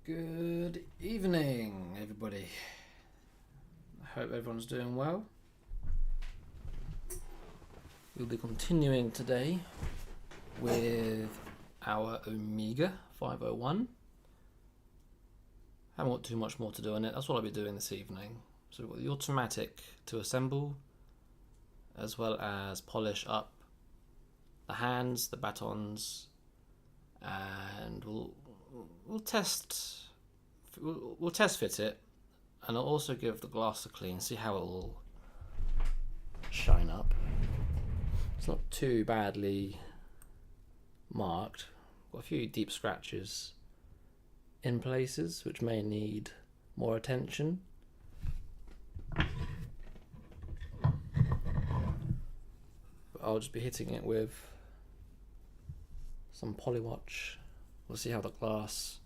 Good evening, everybody. I hope everyone's doing well. We'll be continuing today with our Omega 501. Haven't got too much more to do on it. That's what I'll be doing this evening. So we've got the automatic to assemble, as well as polish up the hands, the batons, and we'll test fit it, and I'll also give the glass a clean, see how it will shine up. It's not too badly marked. Got a few deep scratches in places which may need more attention. But I'll just be hitting it with some Polywatch. We'll see how the glass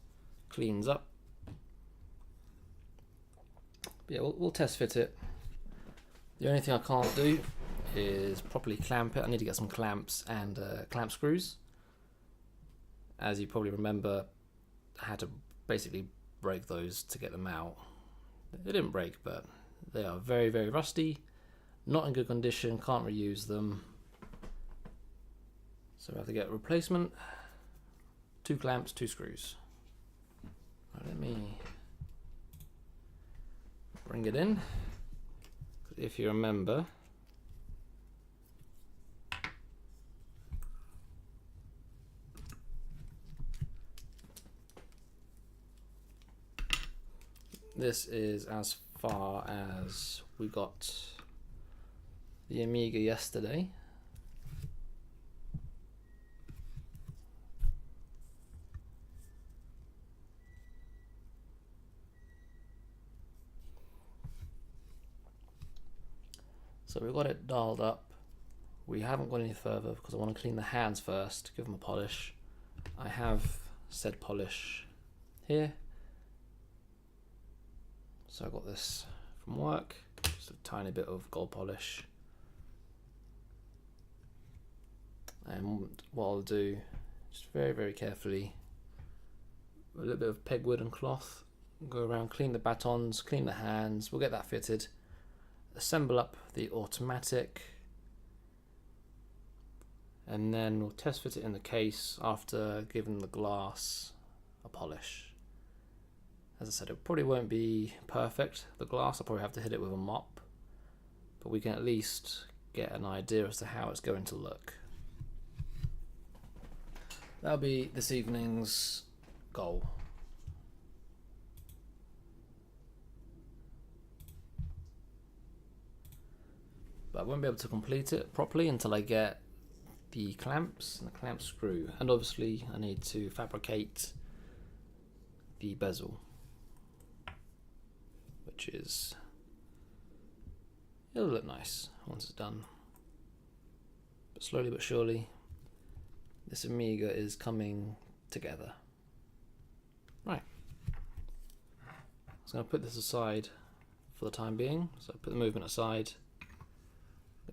cleans up. But yeah, we'll test fit it. The only thing I can't do is properly clamp it. I need to get some clamps and clamp screws. As you probably remember, I had to basically break those to get them out. They didn't break, but they are very, very rusty, not in good condition, can't reuse them. So I have to get a replacement, 2 clamps, 2 screws. Right, let me bring it in. If you remember, this is as far as we got the Amiga yesterday. So we've got it dialed up. We haven't gone any further because I want to clean the hands first, give them a polish. I have said polish here. So I got this from work, just a tiny bit of gold polish. And what I'll do, just very, very carefully, a little bit of pegwood and cloth, go around, clean the batons, clean the hands, we'll get that fitted. Assemble up the automatic, and then we'll test fit it in the case after giving the glass a polish. As I said, it probably won't be perfect. The glass, I'll probably have to hit it with a mop, but we can at least get an idea as to how it's going to look. That'll be this evening's goal. But I won't be able to complete it properly until I get the clamps and the clamp screw, and obviously I need to fabricate the bezel, which is, it'll look nice once it's done. But slowly but surely this Amiga is coming together. Right, I was going to put this aside for the time being, so I put the movement aside.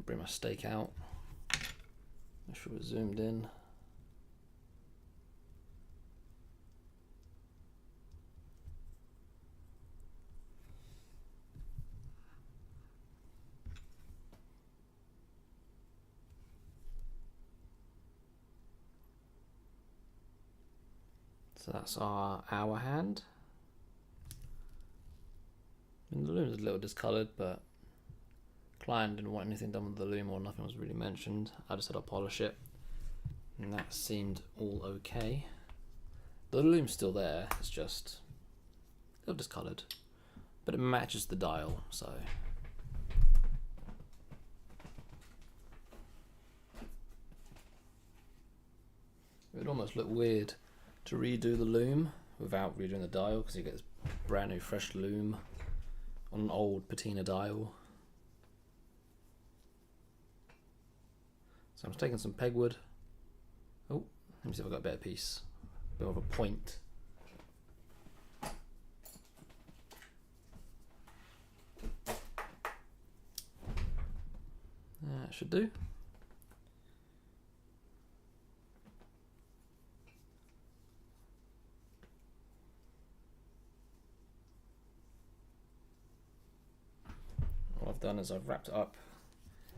Bring my stake out, make sure it's zoomed in. So that's our hour hand. I mean, the loom's a little discoloured, but client didn't want anything done with the loom, or nothing was really mentioned. I just said I'll polish it, and that seemed all okay. The loom's still there, it's just a little discoloured, but it matches the dial, so. It would almost look weird to redo the loom without redoing the dial, because you get this brand new fresh loom on an old patina dial. So I'm just taking some pegwood. Oh, let me see if I've got a better piece. A bit of a point. That should do. done is I've wrapped it up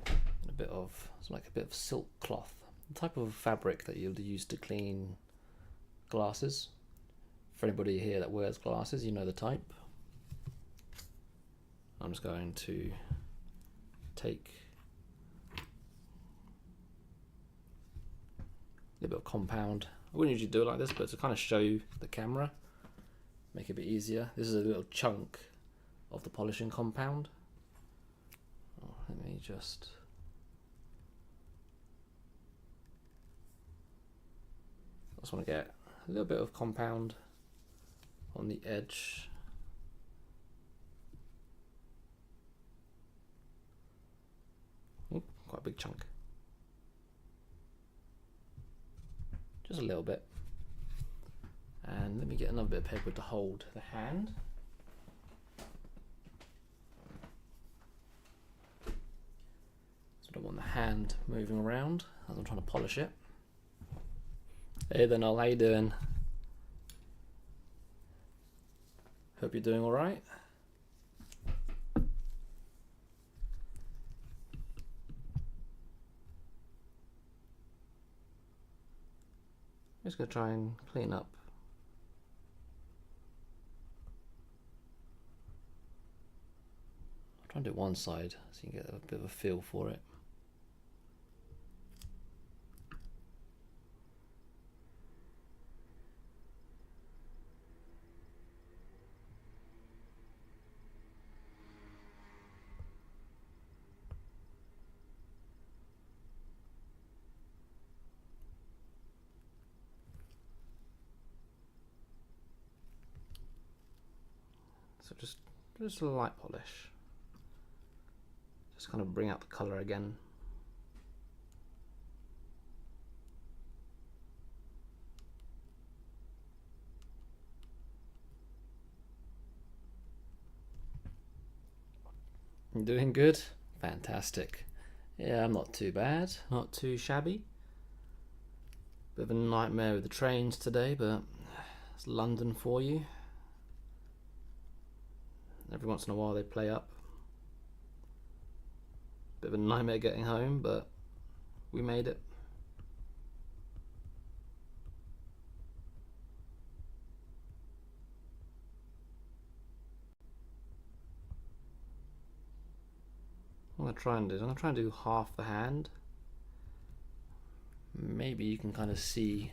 in a bit of, it's like a bit of silk cloth, the type of fabric that you'll use to clean glasses. For anybody here that wears glasses, you know the type. I'm just going to take a little bit of compound. I wouldn't usually do it like this, but to kind of show you the camera, make it a bit easier. This is a little chunk of the polishing compound. Oh, let me just... I just want to get a little bit of compound on the edge. Ooh, quite a big chunk. Just a little bit. And let me get another bit of paper to hold the hand. So I don't want the hand moving around as I'm trying to polish it. Hey there, Noel, how you doing? Hope you're doing all right. I'm just going to try and clean up. I'll try and do one side so you can get a bit of a feel for it. So just a light polish. Just kind of bring out the colour again. You doing good? Fantastic. Yeah, I'm not too bad, not too shabby. Bit of a nightmare with the trains today, but it's London for you. Every once in a while they play up. Bit of a nightmare getting home, but we made it. What I'm going to try and do half the hand. Maybe you can kind of see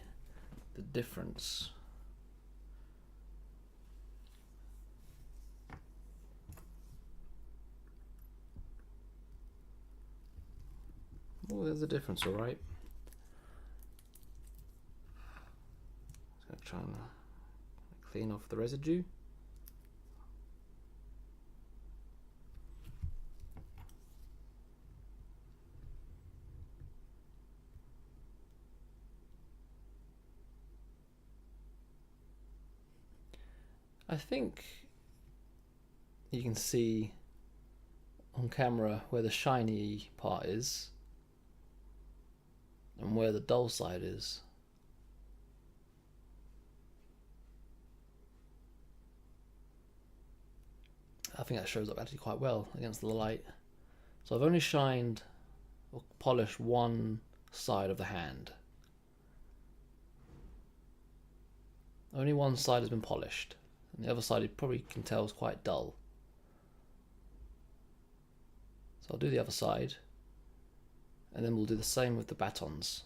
the difference. Oh, there's a difference, all right. Just going to try and clean off the residue. I think you can see on camera where the shiny part is and where the dull side is. I think that shows up actually quite well against the light. So I've only shined or polished one side of the hand. Only one side has been polished, and the other side you probably can tell is quite dull. So I'll do the other side, and then we'll do the same with the batons.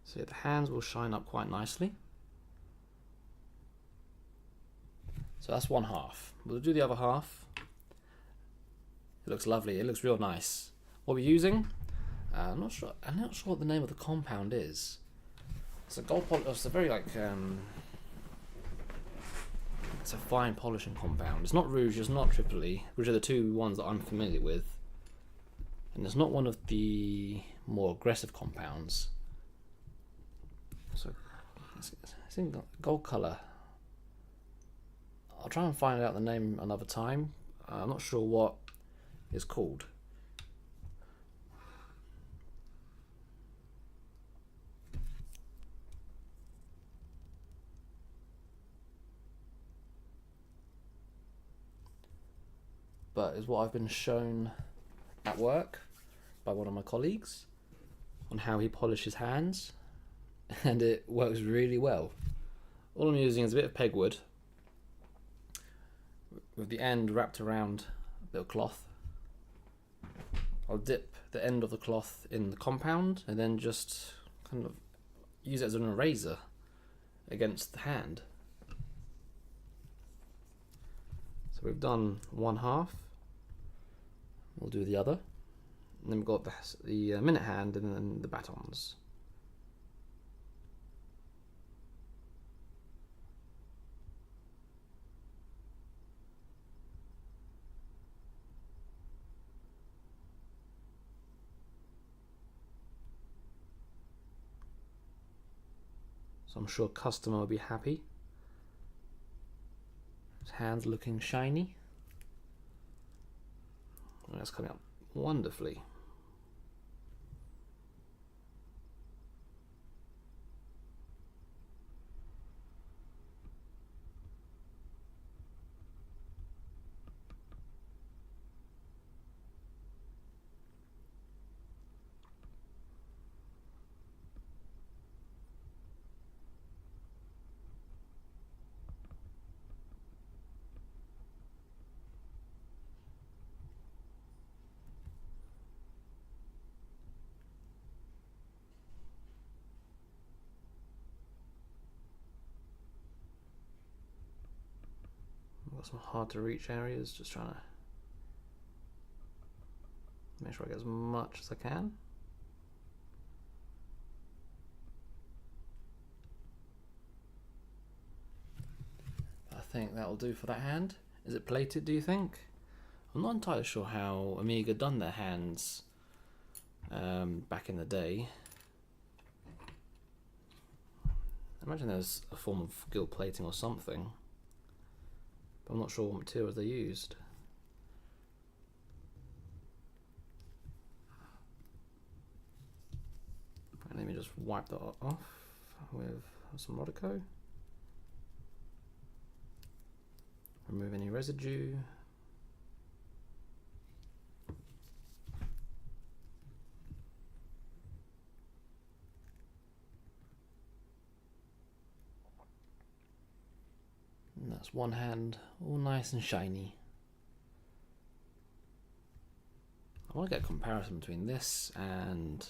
So yeah, the hands will shine up quite nicely. So that's one half. We'll do the other half. It looks lovely. It looks real nice. What we're using, I'm not sure what the name of the compound is. It's a gold polish. It's a very it's a fine polishing compound. It's not Rouge, it's not Tripoli, which are the two ones that I'm familiar with. And it's not one of the more aggressive compounds. So it's in gold colour. I'll try and find out the name another time. I'm not sure what it's called. but is what I've been shown at work by one of my colleagues on how he polishes hands, and it works really well. All I'm using is a bit of pegwood with the end wrapped around a bit of cloth. I'll dip the end of the cloth in the compound and then just kind of use it as an eraser against the hand. So we've done one half, we'll do the other, and then we've got the minute hand and then the batons. So I'm sure customer will be happy. His hands looking shiny. And that's coming out wonderfully. Got some hard to reach areas, just trying to make sure I get as much as I can. I think that'll do for that hand. Is it plated, do you think? I'm not entirely sure how Amiga done their hands back in the day. I imagine there's a form of gilt plating or something. I'm not sure what materials they used. And let me just wipe that off with some Rodico. Remove any residue. And that's one hand, all nice and shiny. I want to get a comparison between this and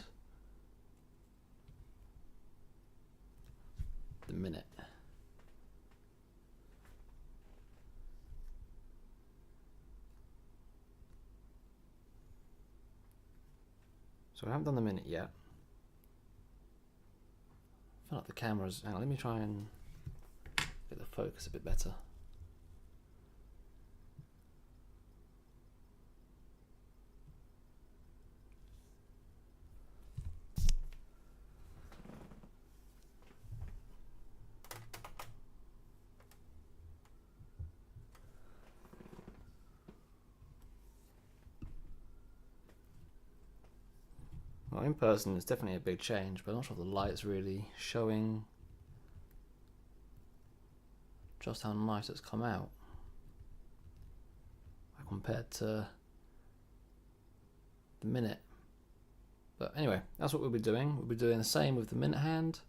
the minute. So I haven't done the minute yet. I feel like the camera's... Hang on, let me try and get the focus a bit better. Well, in person it's definitely a big change, but I'm not sure if the light's really showing just how nice it's come out compared to the minute. But anyway, that's what we'll be doing. We'll be doing the same with the minute hand,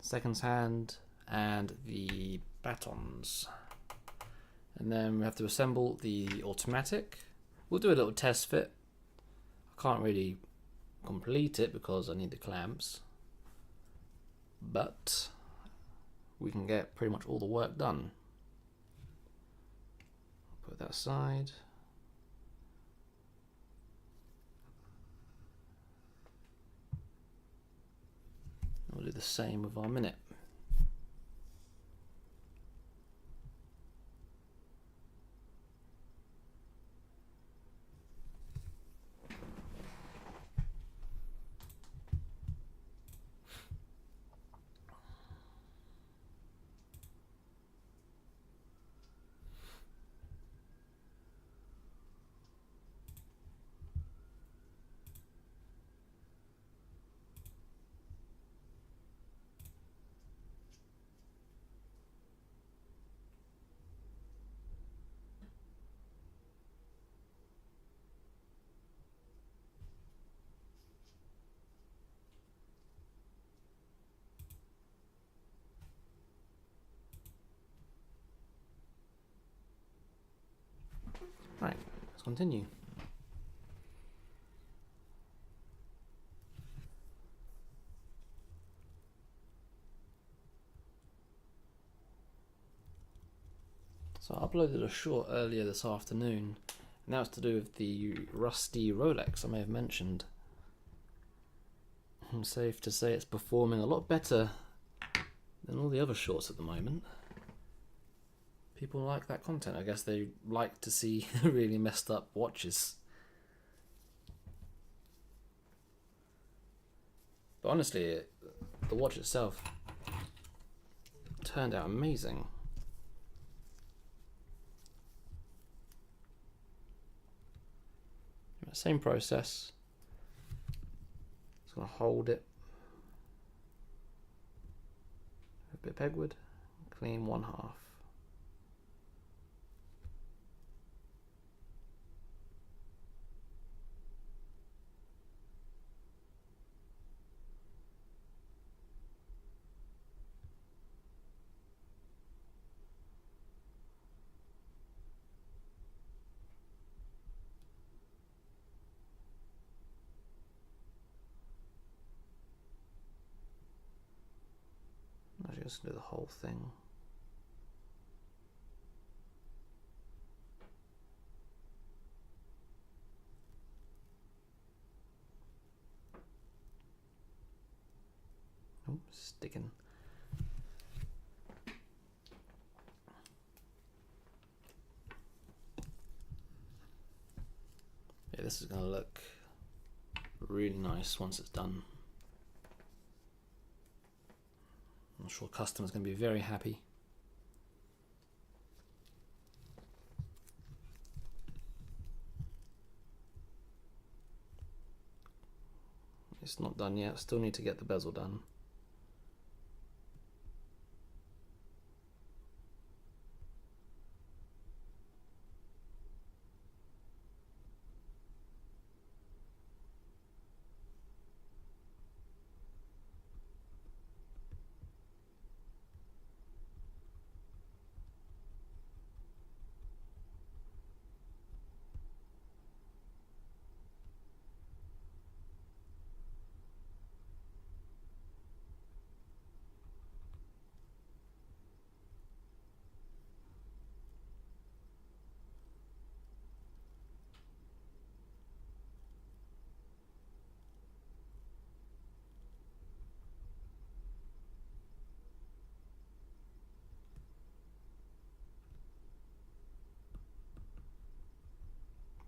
seconds hand, and the batons. And then we have to assemble the automatic. We'll do a little test fit. I can't really complete it because I need the clamps, but we can get pretty much all the work done. Put that aside. We'll do the same with our minute. let's continue. So I uploaded a short earlier this afternoon, and that was to do with the rusty Rolex I may have mentioned. I'm safe to say it's performing a lot better than all the other shorts at the moment. People like that content. I guess they like to see really messed up watches. But honestly, the watch itself turned out amazing. Same process. Just gonna hold it. A bit of pegwood. Clean 1/2. I'm just gonna do the whole thing. Oh, sticking. Yeah, this is gonna look really nice once it's done. I'm sure customers are going to be very happy. It's not done yet, still need to get the bezel done.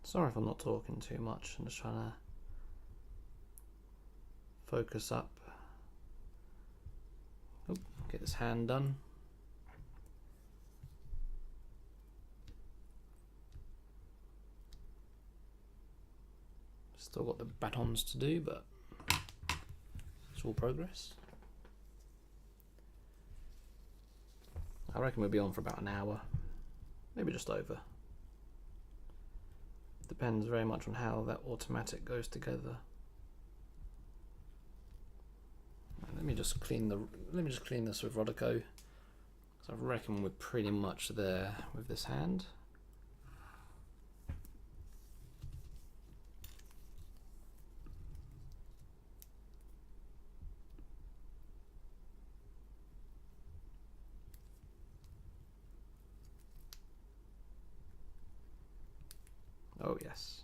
Sorry if I'm not talking too much, I'm just trying to focus up. Oh, get this hand done. Still got the batons to do, but it's all progress. I reckon we'll be on for about an hour, maybe just over. Depends very much on how that automatic goes together. Let me just clean this with Rodico. So I reckon we're pretty much there with this hand. Oh yes.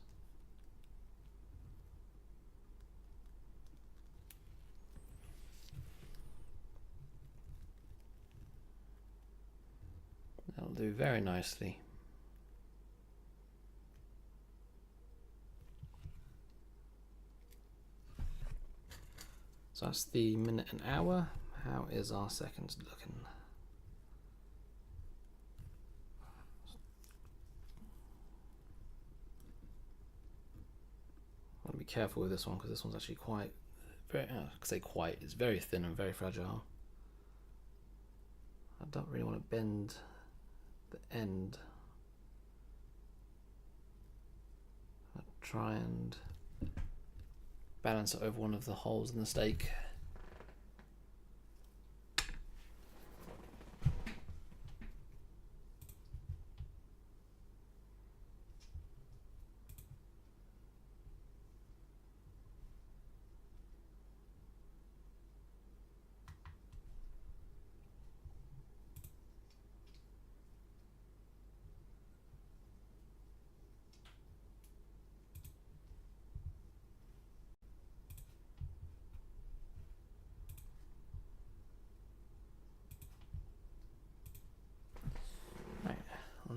That'll do very nicely. So that's the minute and hour. How is our seconds looking? I'll be careful with this one because this one's actually quite, very, I say quite, it's very thin and very fragile. I don't really want to bend the end. I'll try and balance it over one of the holes in the stake.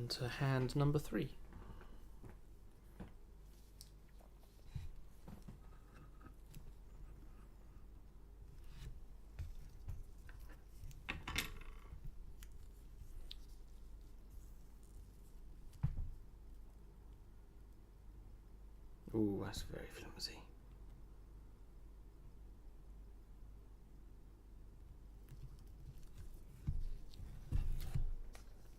on to hand number 3. Ooh, that's very flimsy.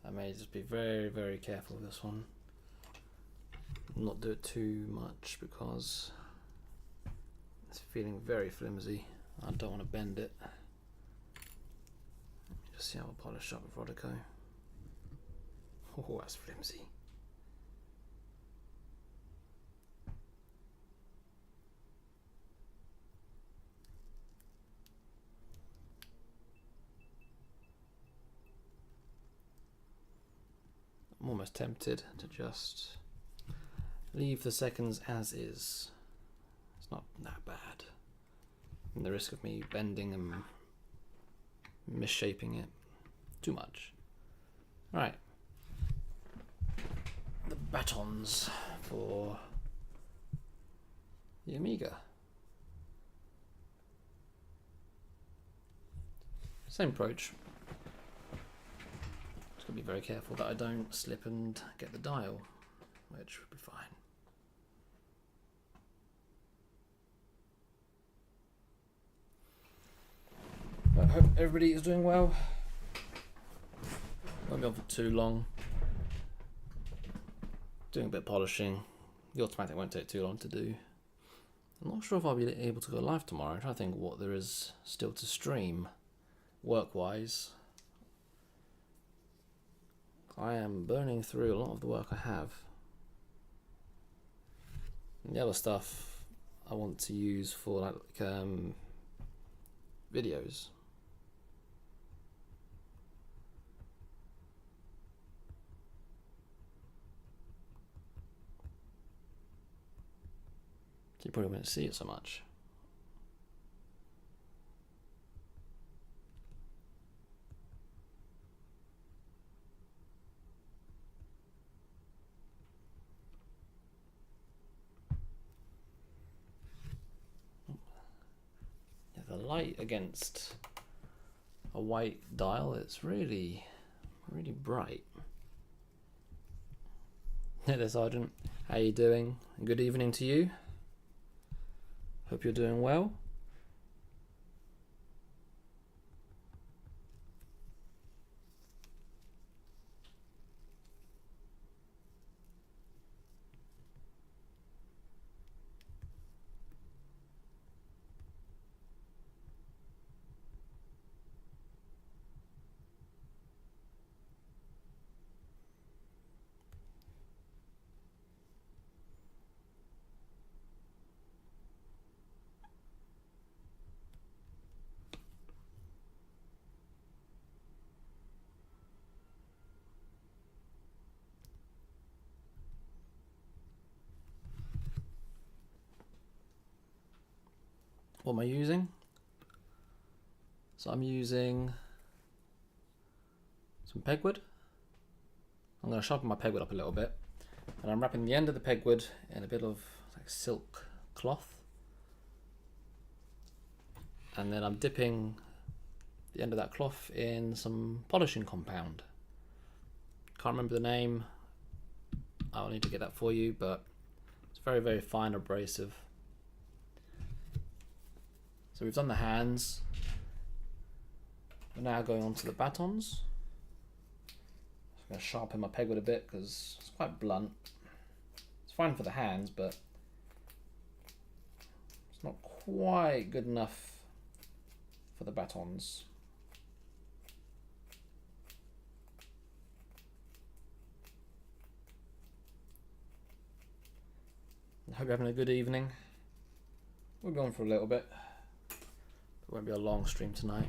I may just be very, very careful with this one. Not do it too much because it's feeling very flimsy. I don't want to bend it. Let me just see how I polish up with Rodico. Oh, that's flimsy. I'm almost tempted to just leave the seconds as is. It's not that bad. And the risk of me bending and misshaping it too much. Right. The batons for the Amiga. Same approach. Just gotta be very careful that I don't slip and get the dial, which would be fine. I hope everybody is doing well. Won't be on for too long. Doing a bit of polishing. The automatic won't take too long to do. I'm not sure if I'll be able to go live tomorrow. I'm trying to think what there is still to stream, work-wise. I am burning through a lot of the work I have. And the other stuff I want to use for like videos. You probably won't see it so much. Yeah, the light against a white dial, it's really, really bright. Hey there, Sergeant. How you doing? Good evening to you. Hope you're doing well. What am I using? So I'm using some pegwood. I'm going to sharpen my pegwood up a little bit, and I'm wrapping the end of the pegwood in a bit of like silk cloth, and then I'm dipping the end of that cloth in some polishing compound. Can't remember the name. I'll need to get that for you, but it's very, very fine abrasive. So we've done the hands. We're now going on to the batons. I'm going to sharpen my pegwood a bit because it's quite blunt. It's fine for the hands, but it's not quite good enough for the batons. I hope you're having a good evening. We'll be on for a little bit. It won't be a long stream tonight.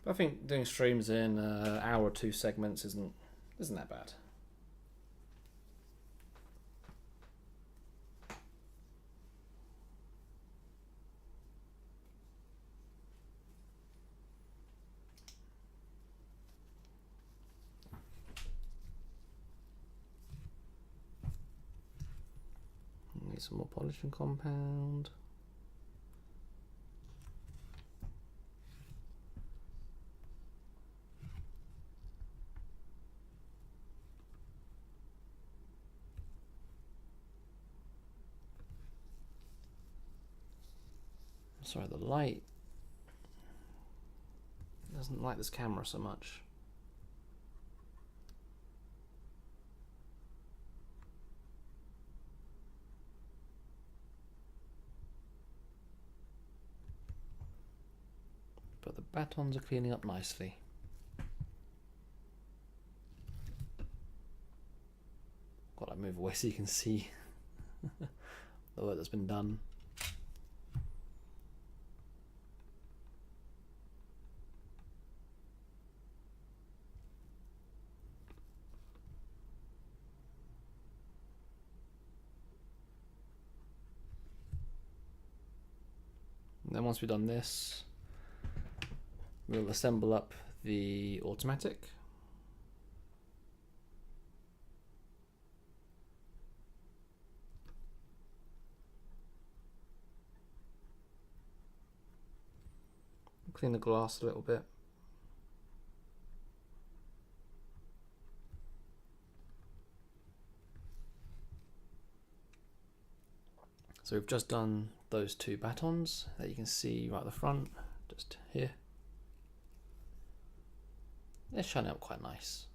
But I think doing streams in an hour or 2 segments isn't that bad. some more polish and compound. Sorry, the light doesn't like this camera so much. But the batons are cleaning up nicely. Got to move away so you can see the work that's been done. And then once we've done this, we'll assemble up the automatic. Clean the glass a little bit. So we've just done those two batons that you can see right at the front, just here. They're shining up quite nice.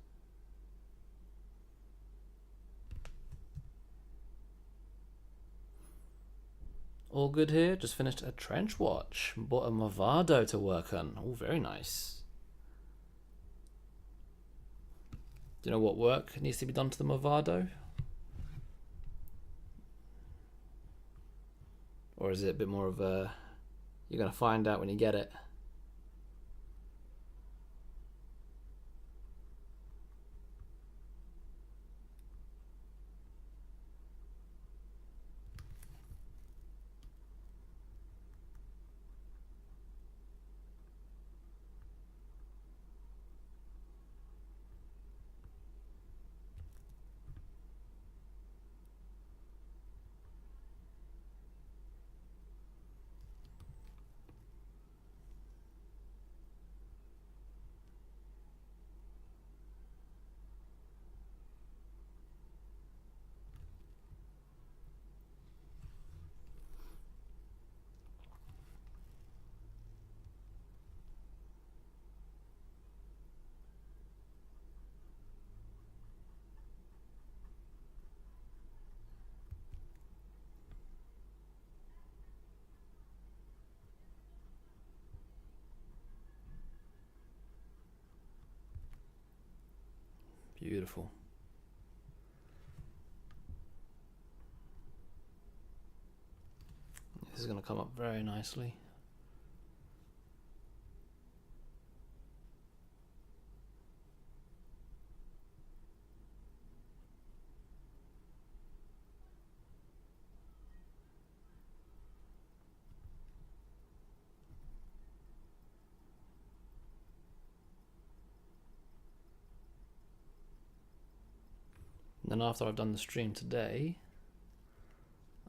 All good here, just finished a trench watch. Bought a Movado to work on. Oh, very nice. Do you know what work needs to be done to the Movado? Or is it a bit more of a, you're going to find out when you get it? Beautiful. This is going to come up very nicely. And then after I've done the stream today,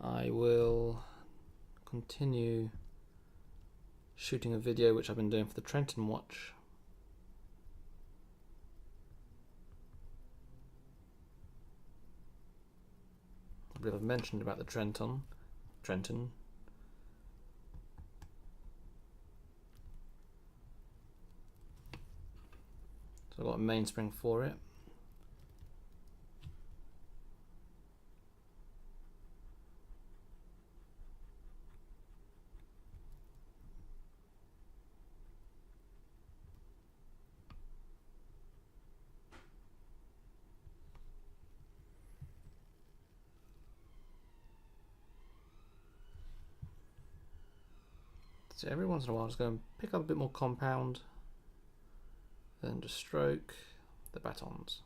I will continue shooting a video which I've been doing for the Trenton watch. I believe I've mentioned about the Trenton. So I've got a mainspring for it. So every once in a while, I'm just going to pick up a bit more compound, then just stroke the batons.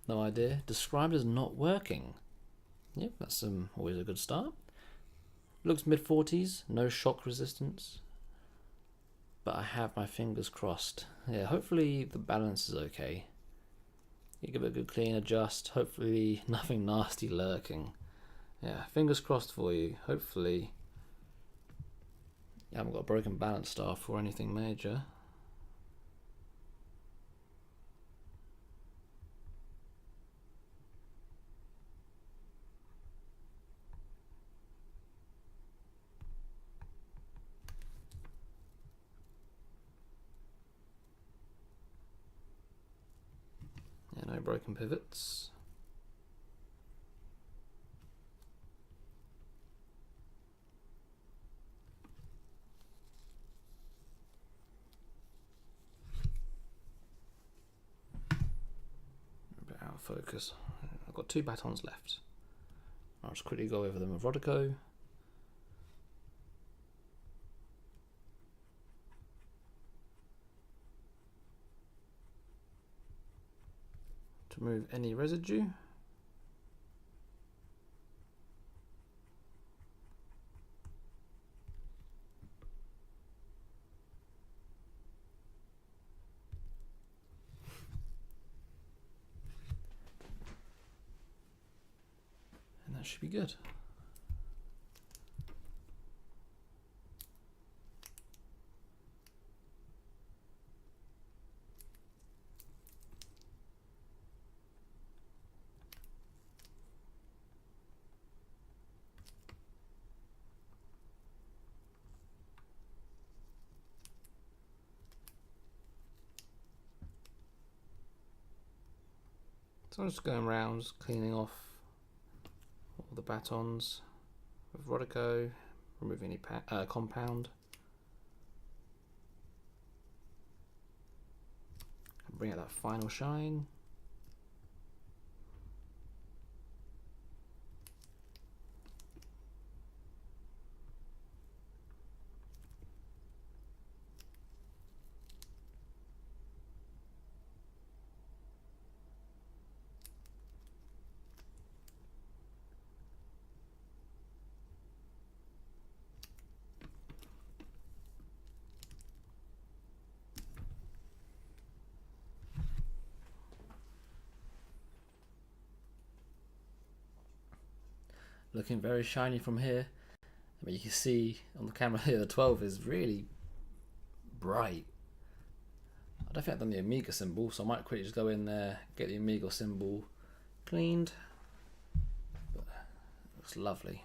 No idea. Described as not working. Yep, that's always a good start. Looks mid-40s, no shock resistance. but I have my fingers crossed. Yeah, hopefully the balance is okay. You give it a good clean, adjust. Hopefully nothing nasty lurking. Yeah, fingers crossed for you. Hopefully you haven't got a broken balance staff or anything major. Yeah, no broken pivots. A bit out of focus. I've got 2 batons left. I'll just quickly go over them with Rodico. To remove any residue. And that should be good. So I'm just going around, cleaning off all the batons with Rodico, remove any compound. And bring out that final shine. Looking very shiny from here. I mean, you can see on the camera here the 12 is really bright. I don't think I've done the Amiga symbol, so I might quickly just go in there, get the Amiga symbol cleaned. But it looks lovely.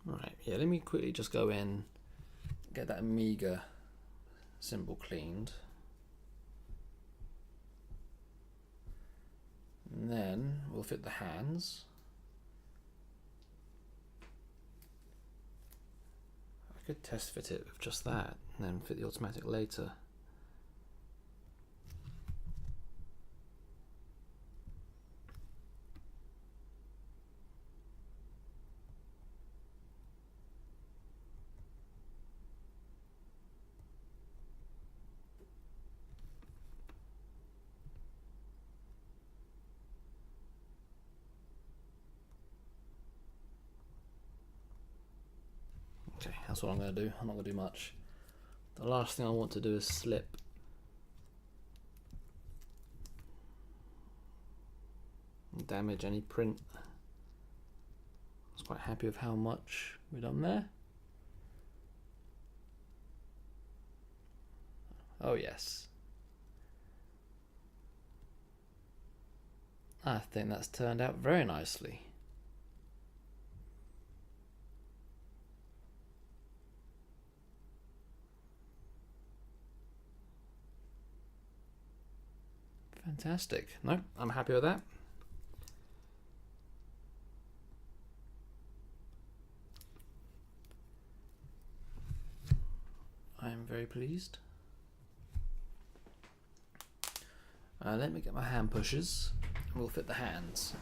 Alright, yeah, let me quickly just go in, get that Amiga symbol cleaned. And then we'll fit the hands. I could test fit it with just that and then fit the automatic later. Okay, that's what I'm going to do. I'm not going to do much. The last thing I want to do is slip. And damage any print. I was quite happy with how much we've done there. Oh yes. I think that's turned out very nicely. Fantastic. No, I'm happy with that. very pleased. Let me get my hand pushers and we'll fit the hands.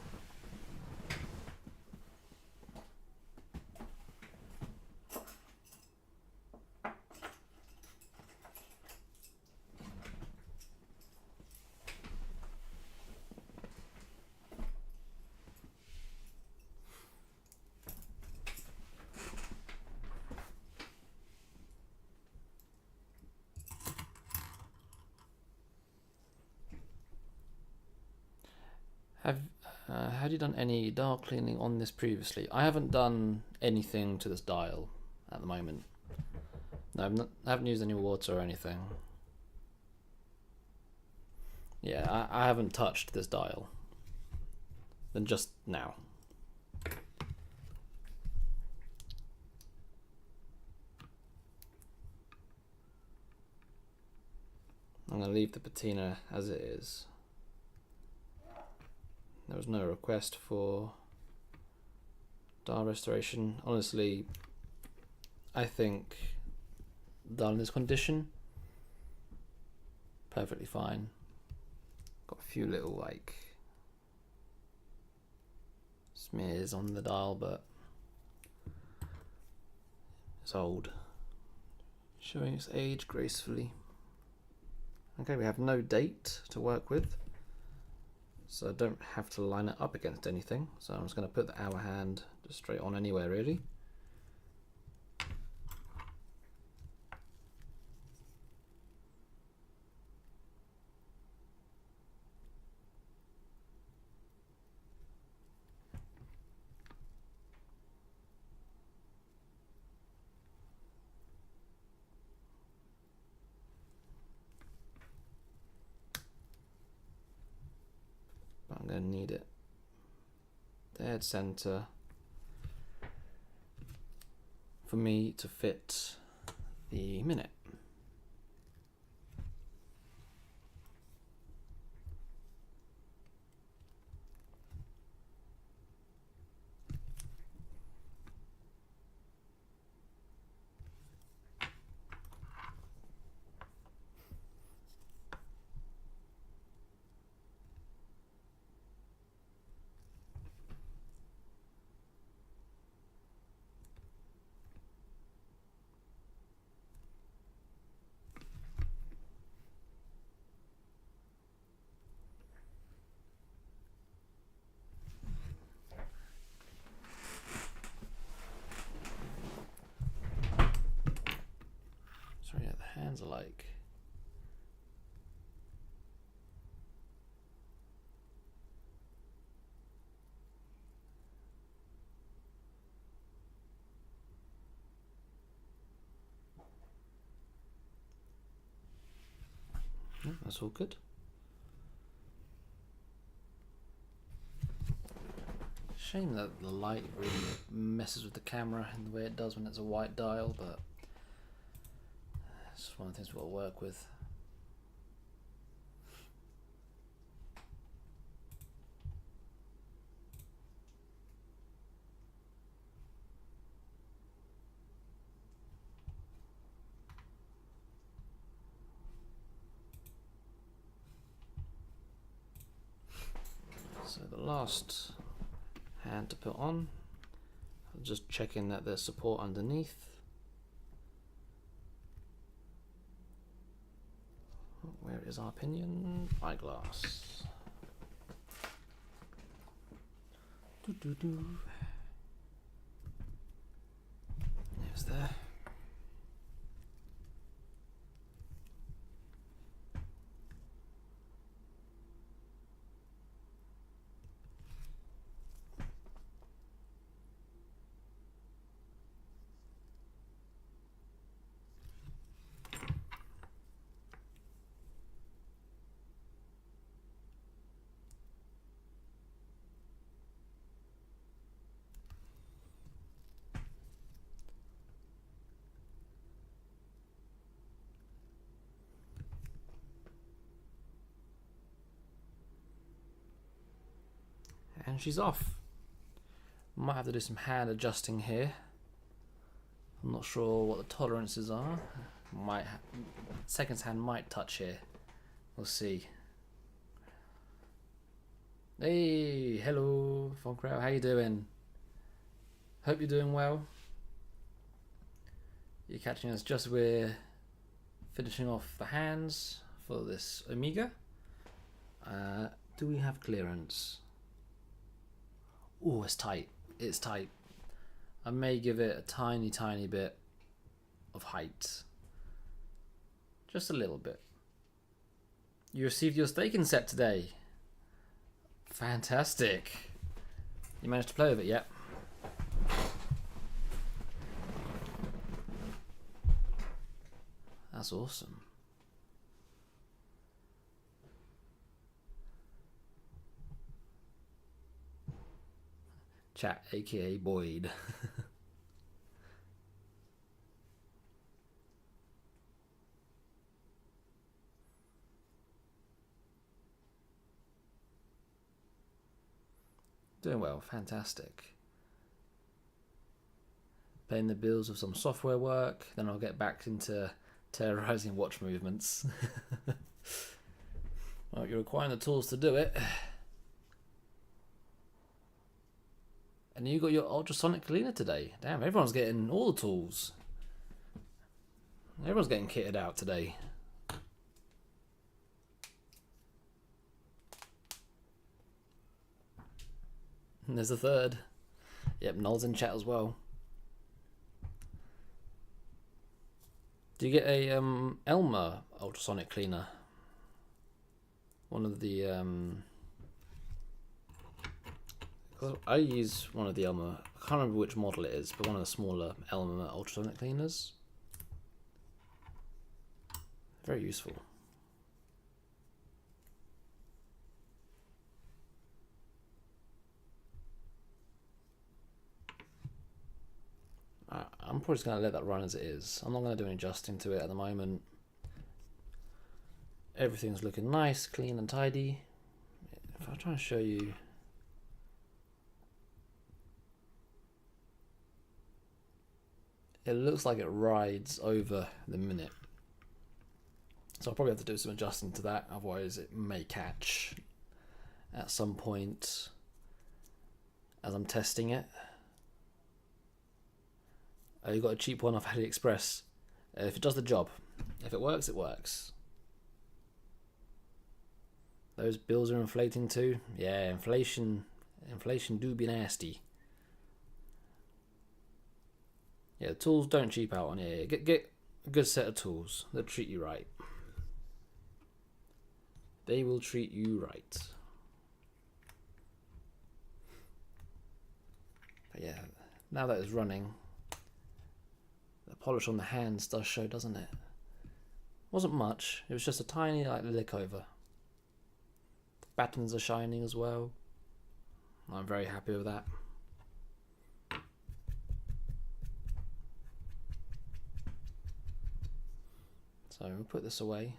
Had you done any dial cleaning on this previously? I haven't done anything to this dial at the moment. No, I haven't used any water or anything. Yeah, I haven't touched this dial. Than just now. I'm going to leave the patina as it is. There was no request for dial restoration. Honestly, I think dial in this condition, perfectly fine. Got a few little like smears on the dial, but it's old, showing its age gracefully. Okay, we have no date to work with, so I don't have to line it up against anything. So I'm just going to put the hour hand just straight on anywhere really. I'm going to need it dead center for me to fit the minute. Sorry, yeah, the hands are like. Yeah, that's all good. Shame that the light really messes with the camera in the way it does when it's a white dial, but it's just one of the things we've got to work with. So the last hand to put on, I'm just checking that there's support underneath. Where is our pinion? Eyeglass. There's there. And she's off. Might have to do some hand adjusting here. I'm not sure what the tolerances are. Second's hand might touch here. We'll see. Hey, hello, Von Crow. How you doing? Hope you're doing well. You're catching us just as we're finishing off the hands for this Omega. Do we have clearance? Oh, it's tight. It's tight. I may give it a tiny bit of height. Just a little bit. You received your staking set today. Fantastic. You managed to play with it yet? That's awesome. Chat, aka Boyd. Doing well, fantastic. Paying the bills of some software work, then I'll get back into terrorizing watch movements. Well, you're requiring the tools to do it. And you got your ultrasonic cleaner today. Damn, everyone's getting all the tools. Everyone's getting kitted out today. And there's a third. Yep, Noel's in chat as well. Do you get a Elmer ultrasonic cleaner? One of the I use one of the Elmer. I can't remember which model it is, but one of the smaller Elmer ultrasonic cleaners. Very useful. I'm probably just going to let that run as it is. I'm not going to do any adjusting to it at the moment. Everything's looking nice, clean and tidy. If I try to show you... It looks like it rides over the minute. So I'll probably have to do some adjusting to that, otherwise it may catch at some point as I'm testing it. Oh, you got a cheap one off AliExpress. If it does the job. If it works, it works. Those bills are inflating too. Yeah, inflation do be nasty. Yeah, the tools don't cheap out on here. Get a good set of tools. They'll treat you right. They will treat you right. But yeah, now that it's running, the polish on the hands does show, doesn't it? Wasn't much. It was just a tiny lick over. The battens are shining as well. I'm very happy with that. So we'll put this away.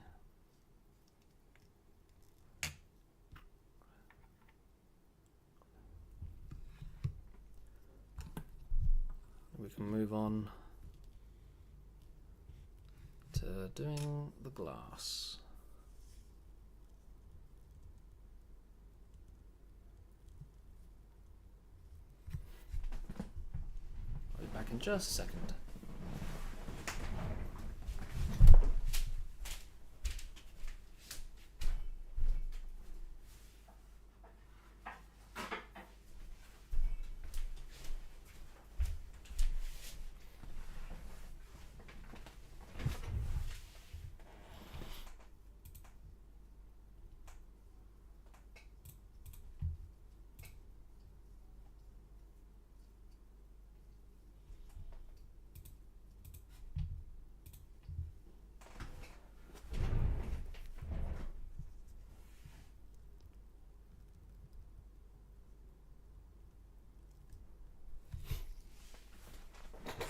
We can move on to doing the glass. I'll be back in just a second.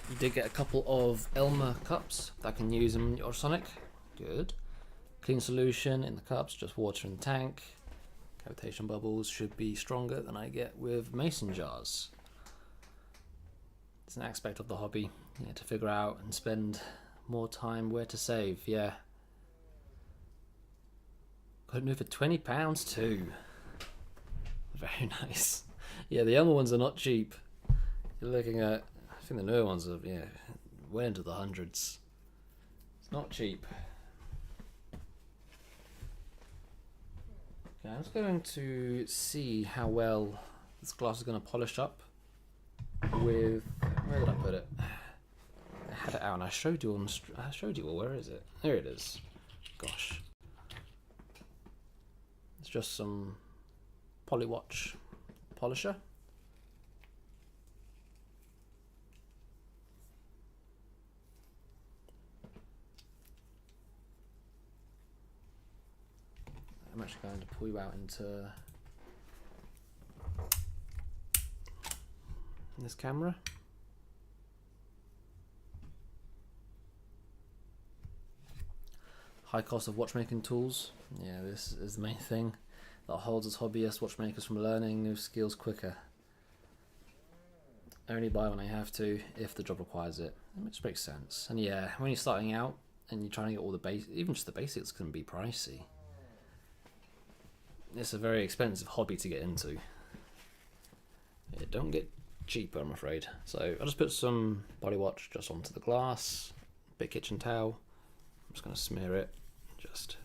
You did get a couple of Elmer cups that I can use in your Sonic. Good. Clean solution in the cups, just water in the tank. Cavitation bubbles should be stronger than I get with mason jars. It's an aspect of the hobby, to figure out and spend More time, where to save, yeah. Got it new for £20 too. Very nice. Yeah, the younger ones are not cheap. You're looking at, I think the newer ones are, yeah, way into the hundreds. It's not cheap. Okay, I'm just going to see how well this glass is going to polish up with, where did I put it? I had it out and I showed you all, where is it? There it is. Gosh. It's just some Polywatch polisher. I'm actually going to pull you out into this camera. High cost of watchmaking tools. Yeah, this is the main thing that holds us hobbyist watchmakers from learning new skills quicker. Only buy when I have to, if the job requires it. Which makes sense. And yeah, when you're starting out and you're trying to get all the basics, even just the basics can be pricey. It's a very expensive hobby to get into. It don't get cheaper, I'm afraid. So I'll just put some Polywatch just onto the glass, bit of kitchen towel. I'm just going to smear it, just.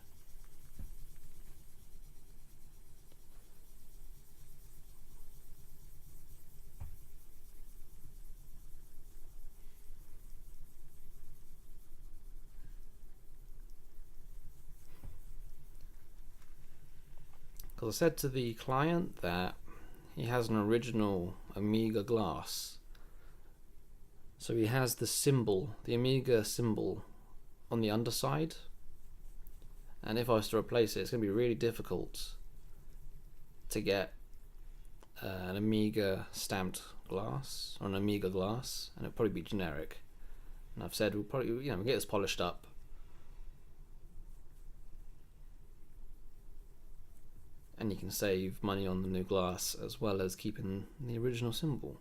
Because I said to the client that he has an original Amiga glass. So he has the symbol, the Amiga symbol on the underside. And if I was to replace it, it's going to be really difficult to get an Amiga stamped glass, or an Amiga glass, and it'll probably be generic. And I've said we'll probably, we'll get this polished up. And you can save money on the new glass as well as keeping the original symbol.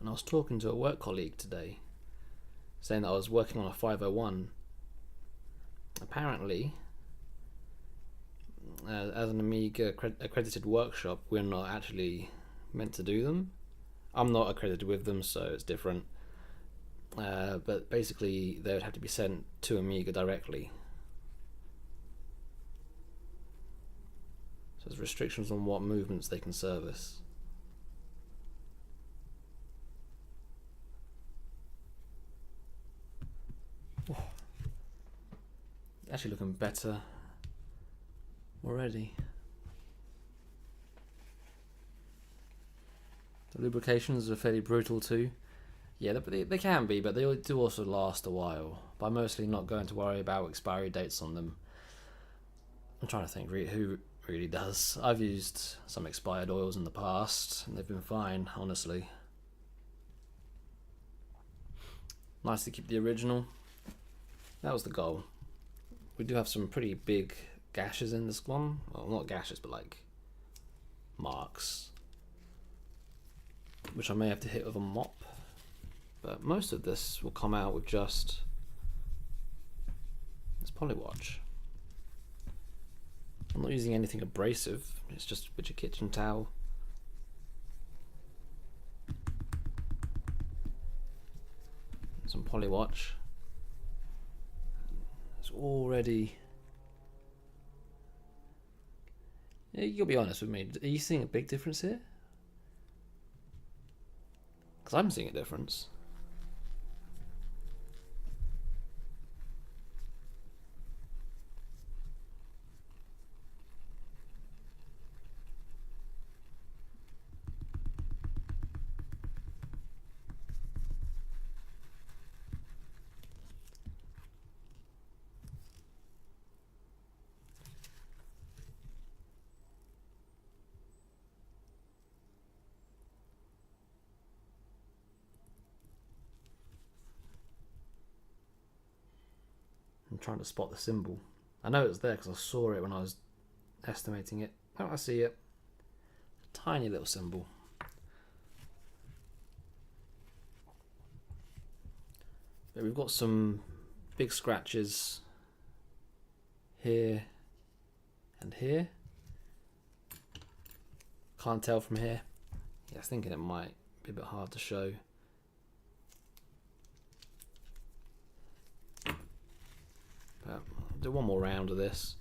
And I was talking to a work colleague today, saying that I was working on a 501. Apparently, as an Amiga accredited workshop, we're not actually meant to do them. I'm not accredited with them, so it's different. But basically, they would have to be sent to Amiga directly. So there's restrictions on what movements they can service. Oh. Actually looking better already. The lubrications are fairly brutal too. Yeah, they can be, but they do also last a while. But I'm mostly not going to worry about expiry dates on them. I'm trying to think who really does. I've used some expired oils in the past, and they've been fine, honestly. Nice to keep the original. That was the goal. We do have some pretty big gashes in this one. Well, not gashes, but like marks, which I may have to hit with a mop, but most of this will come out with just this Polywatch. I'm not using anything abrasive, it's just a bit of kitchen towel. Some Polywatch. It's already... Yeah, you'll be honest with me, are you seeing a big difference here? Because I'm seeing a difference. I'm trying to spot the symbol. I know it was there because I saw it when I was estimating it. Oh, I see it. A tiny little symbol. But we've got some big scratches here and here. Can't tell from here. Yeah, I was thinking it might be a bit hard to show. But I'll do one more round of this.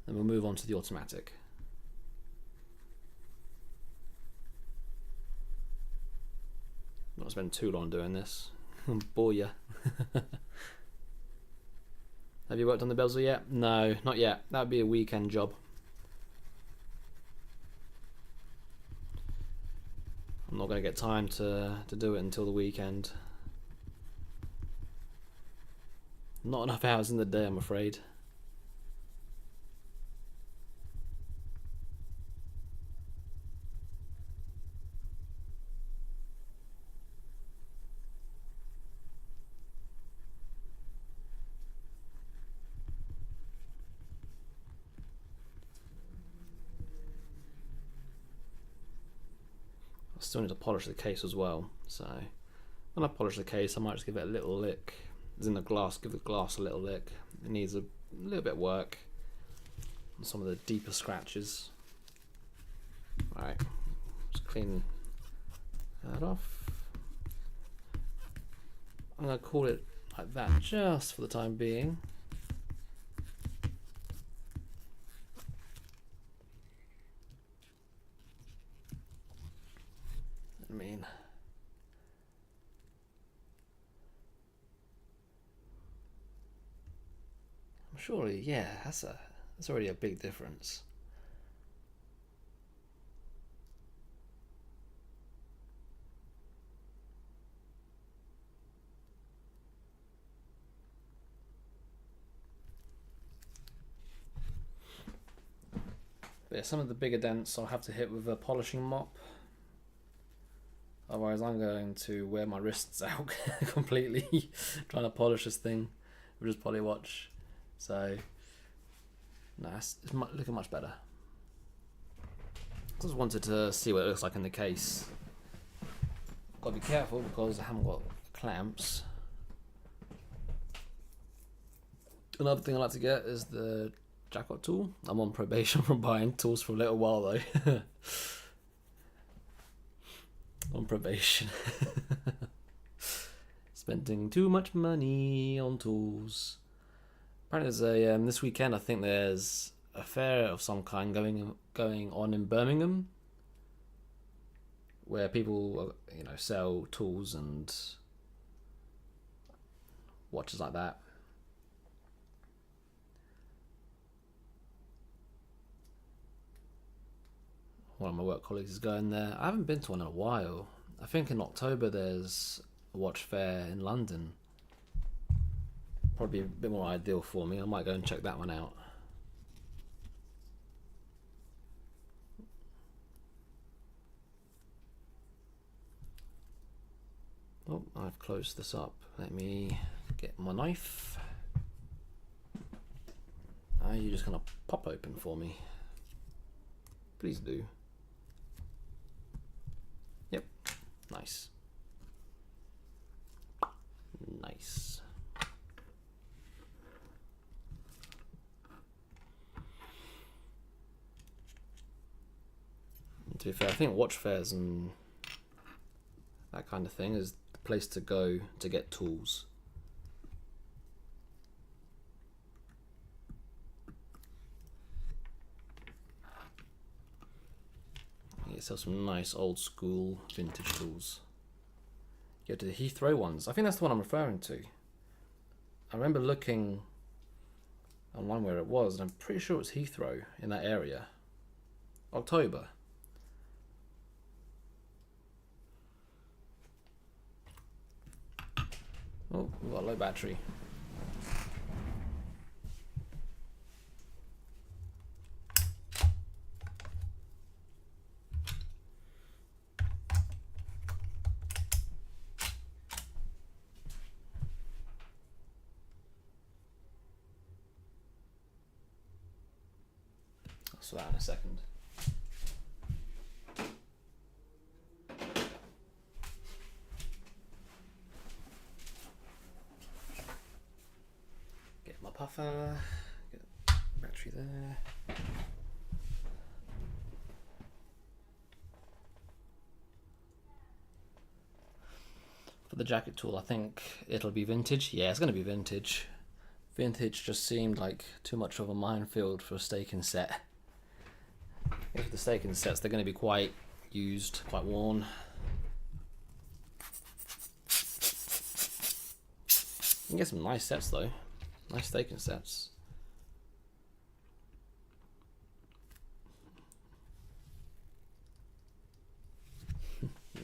Then we'll move on to the automatic. Not spend too long doing this. Bore ya. Have you worked on the bezel yet? No, not yet. That would be a weekend job. I'm not going to get time to do it until the weekend. Not enough hours in the day, I'm afraid. I still need to polish the case as well, so when I polish the case I might just give it a little lick. As in the glass, give the glass a little lick. It needs a little bit of work on some of the deeper scratches. Alright, just clean that off. I'm going to call it like that just for the time being. I mean, surely, yeah, that's already a big difference. But yeah, some of the bigger dents I'll have to hit with a polishing mop. Otherwise I'm going to wear my wrists out completely trying to polish this thing with just Polywatch. So, no, it's looking much better. I just wanted to see what it looks like in the case. Got to be careful because I haven't got clamps. Another thing I like to get is the jacquot tool. I'm on probation from buying tools for a little while though. On probation. Spending too much money on tools. Apparently there's a this weekend I think there's a fair of some kind going on in Birmingham where people sell tools and watches like that. One of my work colleagues is going there. I haven't been to one in a while. I think in October there's a watch fair in London. Probably a bit more ideal for me. I might go and check that one out. Oh, I've closed this up. Let me get my knife. Are you just gonna pop open for me? Please do. Yep, nice. Nice. To be fair, I think watch fairs and that kind of thing is the place to go to get tools. You sell some nice old school vintage tools. You go to the Heathrow ones. I think that's the one I'm referring to. I remember looking online where it was, and I'm pretty sure it was Heathrow in that area. October. Oh, we've got a low battery. sort that in a second. Get my puffer, get battery there. For the jacket tool, I think it'll be vintage. Yeah, it's going to be vintage. Vintage just seemed like too much of a minefield for a staking set. If the staking sets, they're going to be quite used, quite worn. You can get some nice sets though, nice staking sets.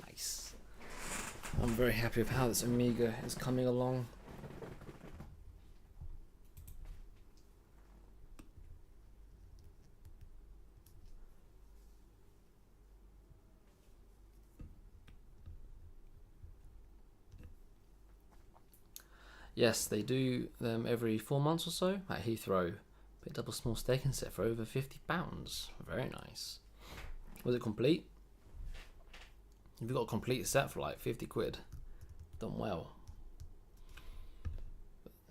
Nice. I'm very happy with how this Amiga is coming along. Yes, they do them every 4 months or so at Heathrow. Picked up a small staking set for over £50. Very nice. Was it complete? If you got a complete set for like 50 quid, done well.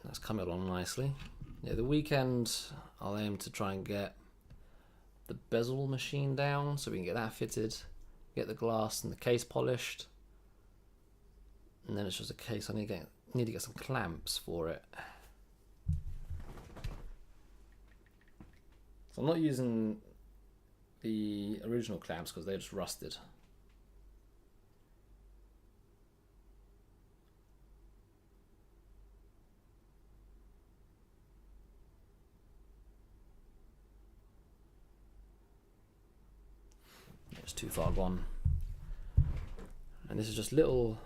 That's coming along nicely. Yeah, the weekend I'll aim to try and get the bezel machine down so we can get that fitted, get the glass and the case polished, and then it's just a case I need to get some clamps for it. So I'm not using the original clamps because they're just rusted. It's too far gone. And this is just little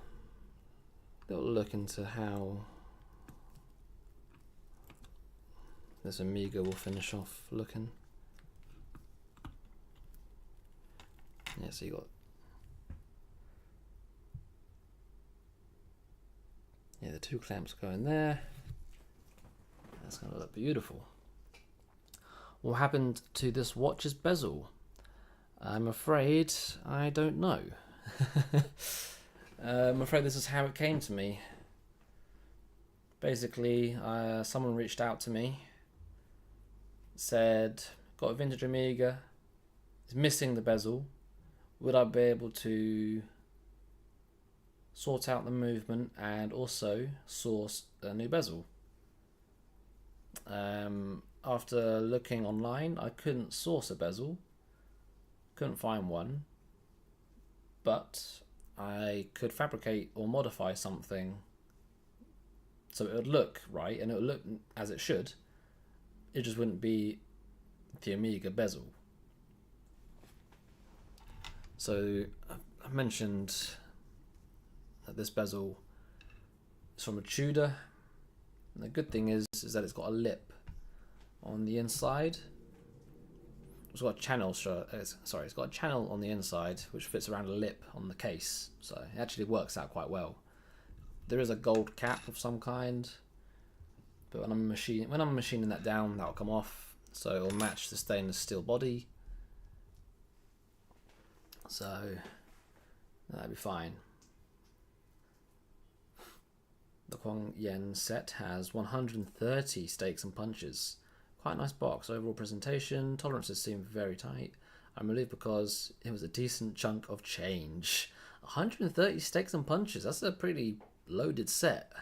look into how this Amiga will finish off looking. Yeah, so you got the two clamps going there. That's gonna look beautiful. What happened to this watch's bezel? I'm afraid I don't know. I'm afraid this is how it came to me. Basically, someone reached out to me, said, got a vintage Amiga, it's missing the bezel. Would I be able to sort out the movement and also source a new bezel? After looking online, I couldn't source a bezel. Couldn't find one, but I could fabricate or modify something so it would look right and it would look as it should. It just wouldn't be the Amiga bezel. So I mentioned that this bezel is from a Tudor, and the good thing is that it's got a lip on the inside. It's got a channel. It's got a channel on the inside which fits around a lip on the case, so it actually works out quite well. There is a gold cap of some kind, but when I'm machining that down, that'll come off, so it'll match the stainless steel body. So that'll be fine. The Kwang Yen set has 130 stakes and punches. Quite a nice box. Overall presentation, tolerances seem very tight. I'm relieved because it was a decent chunk of change. 130 stakes and punches, that's a pretty loaded set.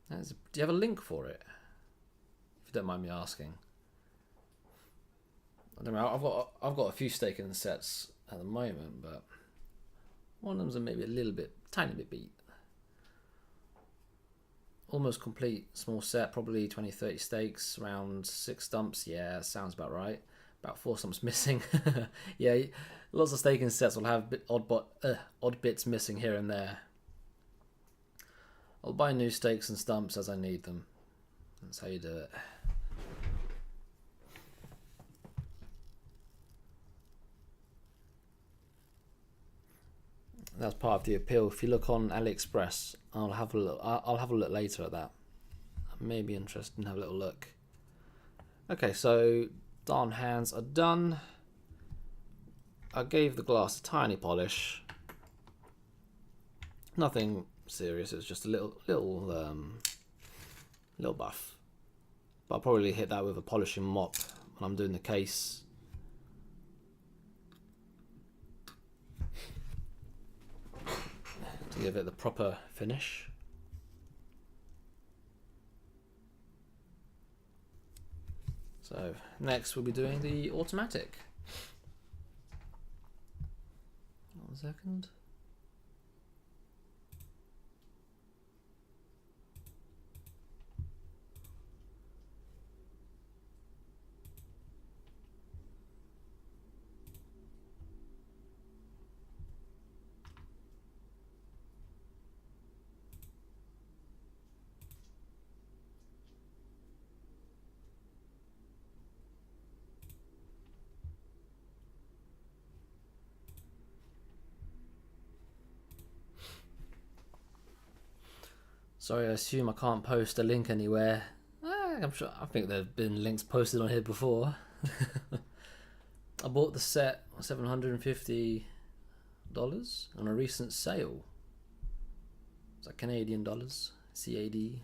Do you have a link for it? If you don't mind me asking. I don't know, I've got a few staking sets at the moment, but one of them's maybe tiny bit beat. Almost complete small set, probably 20-30 stakes, around 6 stumps. Yeah, sounds about right. About 4 stumps missing. Yeah, lots of staking sets will have odd bits missing here and there. I'll buy new stakes and stumps as I need them. That's how you do it. That's part of the appeal. If you look on AliExpress, I'll have a look. I'll have a look later at that. I may be interested in have a little look. Okay, so darn hands are done. I gave the glass a tiny polish. Nothing serious. It was just a little buff. But I'll probably hit that with a polishing mop when I'm doing the case. To give it the proper finish. So next we'll be doing the automatic. 1 second. Sorry, I assume I can't post a link anywhere. I'm sure. I think there have been links posted on here before. I bought the set $750 on a recent sale. It's like Canadian dollars, CAD.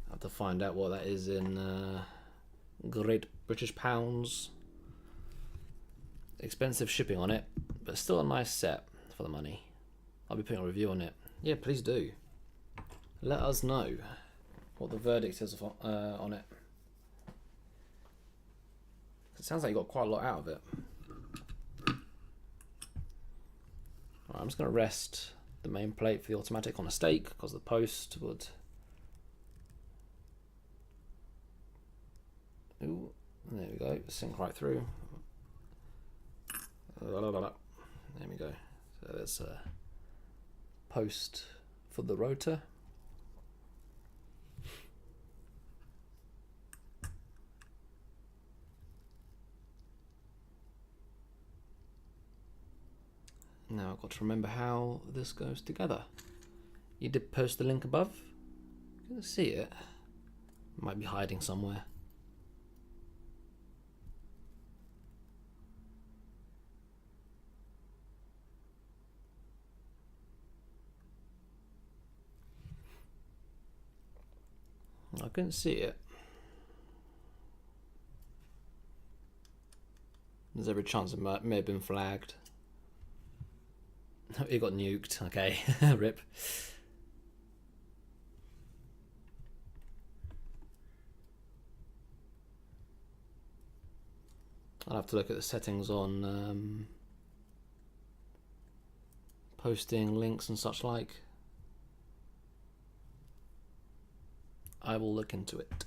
I have to find out what that is in Great British pounds. Expensive shipping on it, but still a nice set for the money. I'll be putting a review on it. Yeah, please do. Let us know what the verdict is on it. It sounds like you got quite a lot out of it. Right, I'm just going to rest the main plate for the automatic on a stake because the post would... Ooh, there we go, sink right through. There we go. So there's a post for the rotor. Now I've got to remember how this goes together. You did post the link above. You can see it. Might be hiding somewhere. I couldn't see it. There's every chance it may have been flagged. It got nuked. Okay, rip. I'll have to look at the settings on posting links and such like. I will look into it.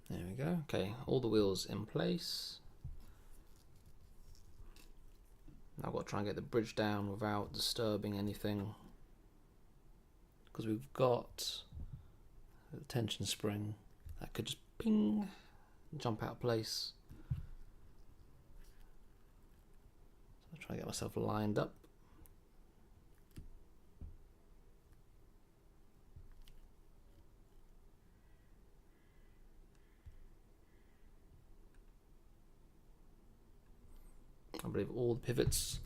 There we go. Okay, all the wheels in place. Now I've got to try and get the bridge down without disturbing anything, because we've got the tension spring that could just ping, jump out of place. So I'll try and get myself lined up. I believe all the pivots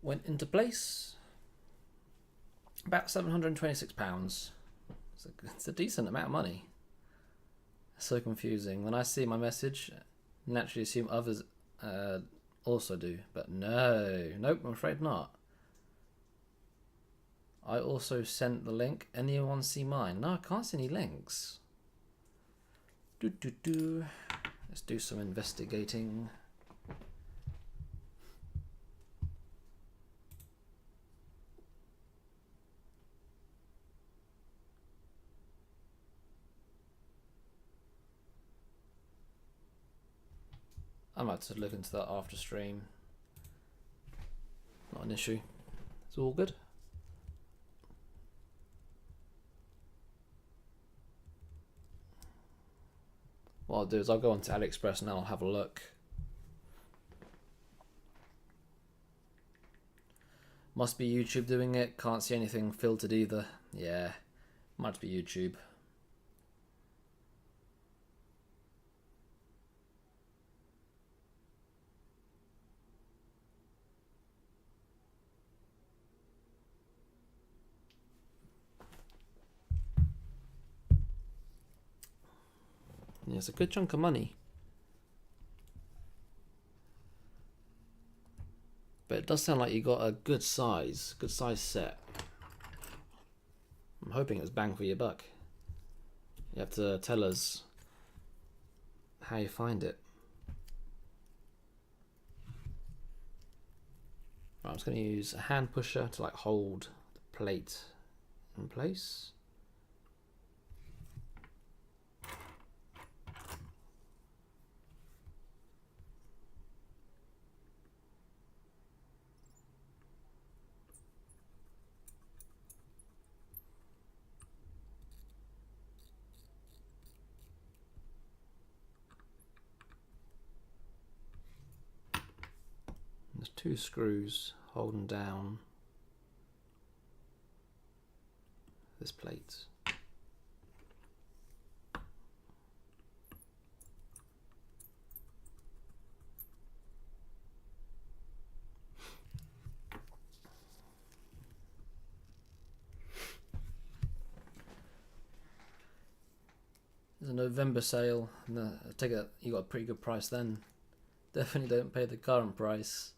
went into place. About £726. It's a decent amount of money. So confusing. When I see my message, naturally assume others also do, but nope, I'm afraid not. I also sent the link. Anyone see mine? No, I can't see any links. Let's do some investigating. I might have to look into that after stream. Not an issue. It's all good. What I'll do is I'll go onto AliExpress and I'll have a look. Must be YouTube doing it. Can't see anything filtered either. Yeah, might be YouTube. Yeah, it's a good chunk of money. But it does sound like you got a good size set. I'm hoping it was bang for your buck. You have to tell us how you find it. Right, I'm just going to use a hand pusher to like hold the plate in place. There's 2 screws holding down this plate. There's a November sale, and I take it you got a pretty good price then. Definitely don't pay the current price.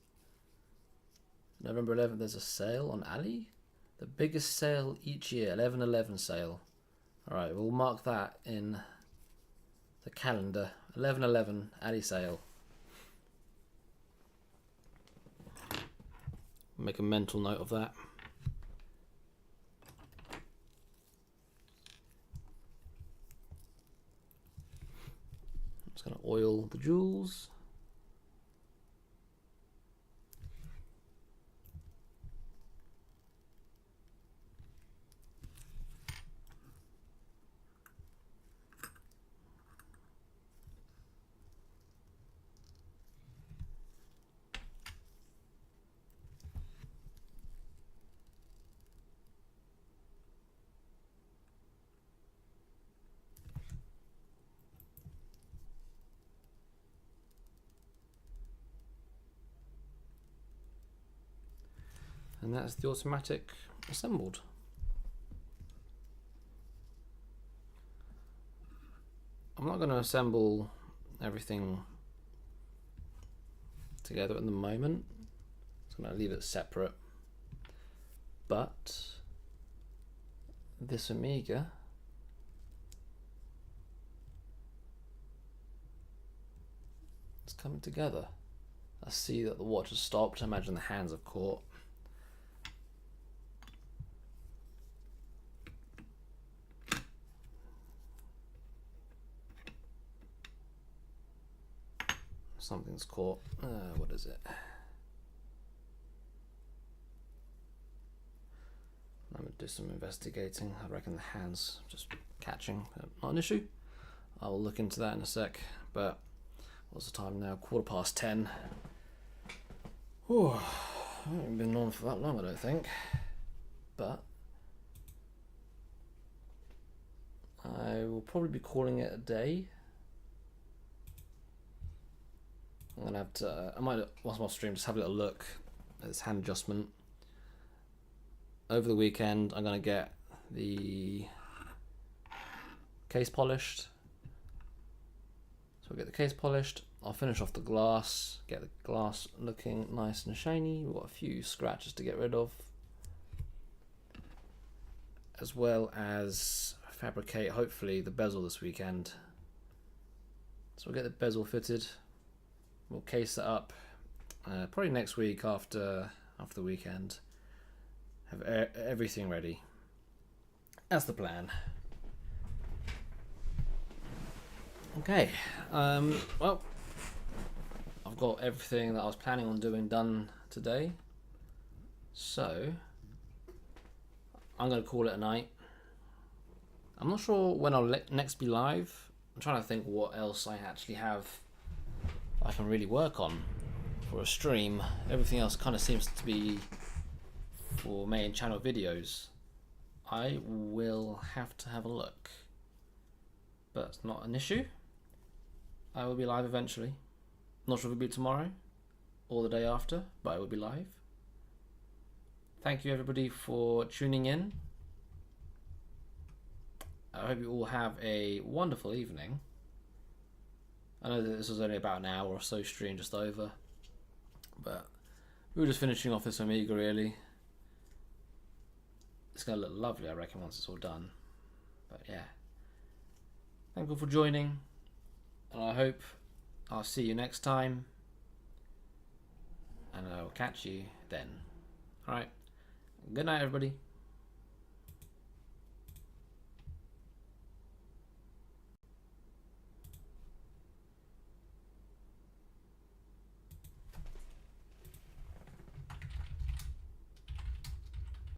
November 11th, there's a sale on Ali. The biggest sale each year, 11/11 sale. Alright, we'll mark that in the calendar. 11/11 Ali sale. Make a mental note of that. I'm just going to oil the jewels. And that's the automatic assembled. I'm not going to assemble everything together at the moment. I'm going to leave it separate. But this Omega is coming together. I see that the watch has stopped. I imagine the hands have caught. Something's caught. What is it? I'm going to do some investigating. I reckon the hand's just catching. Not an issue. I will look into that in a sec. But what's the time now? 10:15. Oh, I haven't been on for that long, I don't think. But I will probably be calling it a day. I'm gonna have to. I might, once my stream, just have a little look at this hand adjustment. Over the weekend, I'm gonna get the case polished. So I'll get the case polished. I'll finish off the glass, get the glass looking nice and shiny. We've got a few scratches to get rid of, as well as fabricate, hopefully, the bezel this weekend. So we'll get the bezel fitted. We'll case it up probably next week after the weekend. Have everything ready. That's the plan. Okay. Well, I've got everything that I was planning on doing done today. So I'm going to call it a night. I'm not sure when I'll next be live. I'm trying to think what else I actually have I can really work on for a stream. Everything else kind of seems to be for main channel videos. I will have to have a look, but it's not an issue. I will be live eventually. Not sure if it'll be tomorrow or the day after, but I will be live. Thank you everybody for tuning in. I hope you all have a wonderful evening. I know that this was only about an hour or so stream, just over, but we were just finishing off this Amiga really. It's going to look lovely, I reckon, once it's all done. But yeah, thank you for joining, and I hope I'll see you next time, and I'll catch you then. Alright, good night everybody.